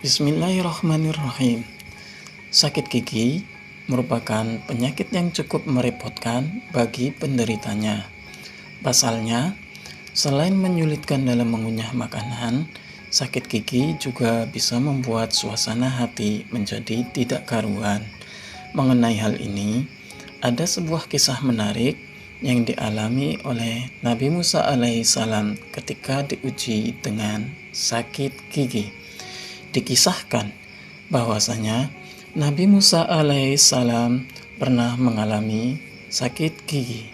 Bismillahirrahmanirrahim. Sakit gigi merupakan penyakit yang cukup merepotkan bagi penderitanya. Pasalnya, selain menyulitkan dalam mengunyah makanan, sakit gigi juga bisa membuat suasana hati menjadi tidak karuan. Mengenai hal ini, ada sebuah kisah menarik yang dialami oleh Nabi Musa alaihissalam ketika diuji dengan sakit gigi. Dikisahkan bahwasanya Nabi Musa alaihissalam pernah mengalami sakit gigi.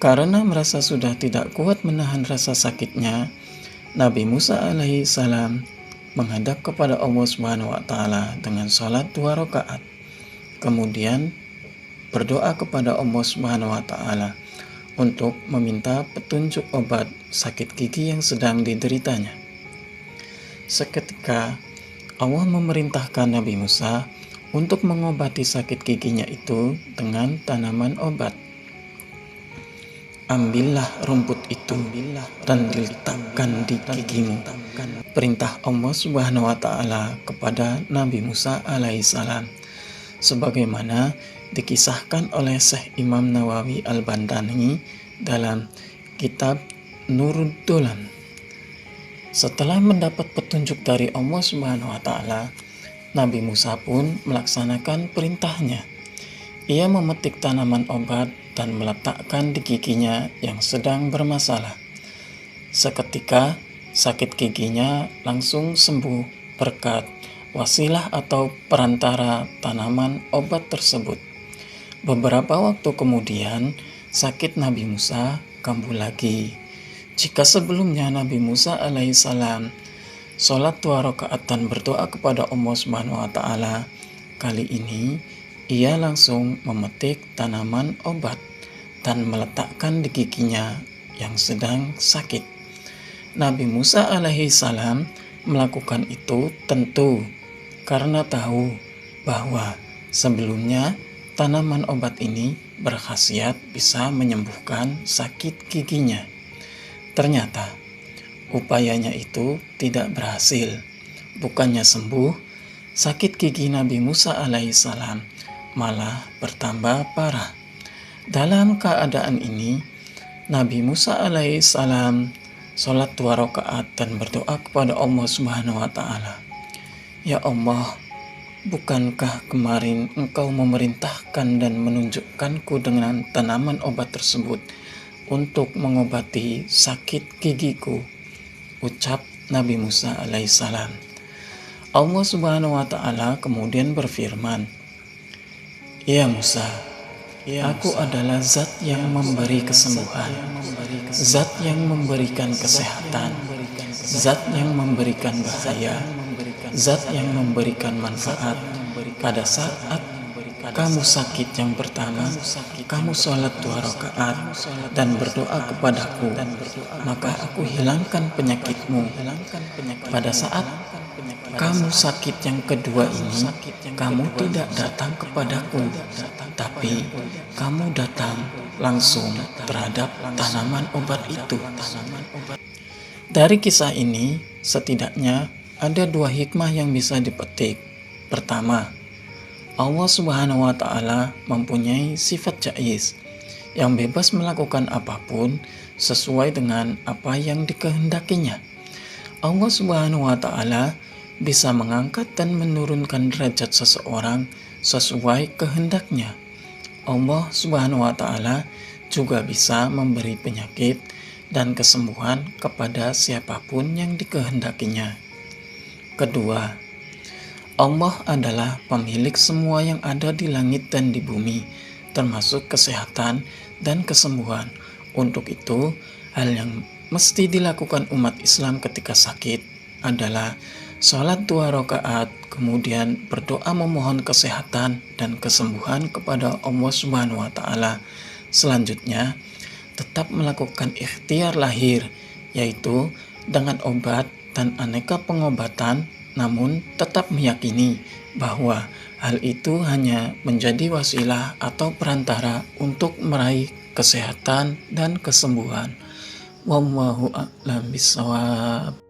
Karena merasa sudah tidak kuat menahan rasa sakitnya, Nabi Musa alaihissalam menghadap kepada Allah Subhanahu wa taala dengan salat 2 rakaat. Kemudian berdoa kepada Allah Subhanahu wa taala untuk meminta petunjuk obat sakit gigi yang sedang dideritanya. Seketika Allah memerintahkan Nabi Musa untuk mengobati sakit giginya itu dengan tanaman obat. Ambillah rumput itu dan diletakkan di gigimu. Perintah Allah Subhanahu wa taala kepada Nabi Musa alaihissalam, sebagaimana dikisahkan oleh Syekh Imam Nawawi Al-Bantani dalam kitab Nurud Dolan. Setelah mendapat petunjuk dari Allah Subhanahu wa taala, Nabi Musa pun melaksanakan perintahnya. Ia memetik tanaman obat dan meletakkan di giginya yang sedang bermasalah. Seketika sakit giginya langsung sembuh berkat wasilah atau perantara tanaman obat tersebut. Beberapa waktu kemudian, sakit Nabi Musa kambuh lagi. Jika sebelumnya Nabi Musa alaihissalam sholat 2 rakaat dan berdoa kepada Allah Subhanahu wa taala, kali ini ia langsung memetik tanaman obat dan meletakkan di giginya yang sedang sakit. Nabi Musa alaihissalam melakukan itu tentu karena tahu bahwa sebelumnya tanaman obat ini berkhasiat bisa menyembuhkan sakit giginya. Ternyata upayanya itu tidak berhasil. Bukannya sembuh, sakit gigi Nabi Musa alaihissalam malah bertambah parah. Dalam keadaan ini, Nabi Musa alaihissalam sholat 2 rakaat dan berdoa kepada Allah Subhanahu wa taala. Ya Allah, bukankah kemarin Engkau memerintahkan dan menunjukkanku dengan tanaman obat tersebut untuk mengobati sakit gigiku? Ucap Nabi Musa alaihissalam. Allah Subhanahu wa taala kemudian berfirman, Ya Musa, Aku adalah zat yang memberi kesembuhan, zat yang memberikan kesehatan, zat yang memberikan bahaya, zat yang memberikan manfaat. Pada saat kamu sakit yang pertama, kamu sholat 2 rakaat dan berdoa kepadaku, maka aku hilangkan penyakitmu. Pada saat kamu sakit yang kedua ini, kamu tidak datang kepadaku, tapi kamu datang langsung terhadap tanaman obat itu. Dari kisah ini, setidaknya ada 2 hikmah yang bisa dipetik. Pertama, Allah Subhanahu wa taala mempunyai sifat jaiz yang bebas melakukan apapun sesuai dengan apa yang dikehendakinya. Allah Subhanahu wa taala bisa mengangkat dan menurunkan derajat seseorang sesuai kehendaknya. Allah Subhanahu wa taala juga bisa memberi penyakit dan kesembuhan kepada siapapun yang dikehendakinya. Kedua, Allah adalah pemilik semua yang ada di langit dan di bumi, termasuk kesehatan dan kesembuhan. Untuk itu, hal yang mesti dilakukan umat Islam ketika sakit adalah sholat 2 rakaat, kemudian berdoa memohon kesehatan dan kesembuhan kepada Allah Subhanahu wa taala. Selanjutnya, tetap melakukan ikhtiar lahir, yaitu dengan obat dan aneka pengobatan, namun tetap meyakini bahwa hal itu hanya menjadi wasilah atau perantara untuk meraih kesehatan dan kesembuhan. Wallahu a'lam bishawab.